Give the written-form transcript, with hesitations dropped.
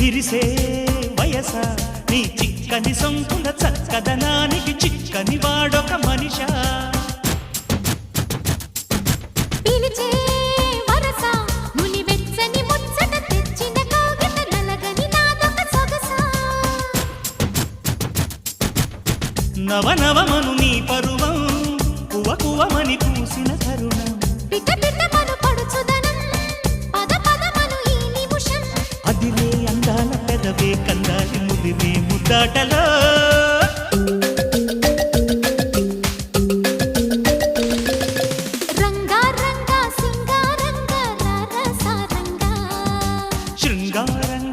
విరిసే వయస నీ చిక్కని సొంపుల చక్కదనానికి చిక్కని వాడొక మనిషా పిలిచే వరస నులి వెచ్చని ముచ్చట తెచ్చిన కాగిత నలగని నాదొక సొగసా నవనవమను నీ పరువం కువ కువమని పూసిన తరుణం పిట పిటమను పడుచుదనం పద పదమను ఈ నిమిషం అదిలే అందాల పెదవే కందాలి ముదిరే ముద్దాటలో రంగా రంగా సింగారంగా రరసారంగా శృంగారంగా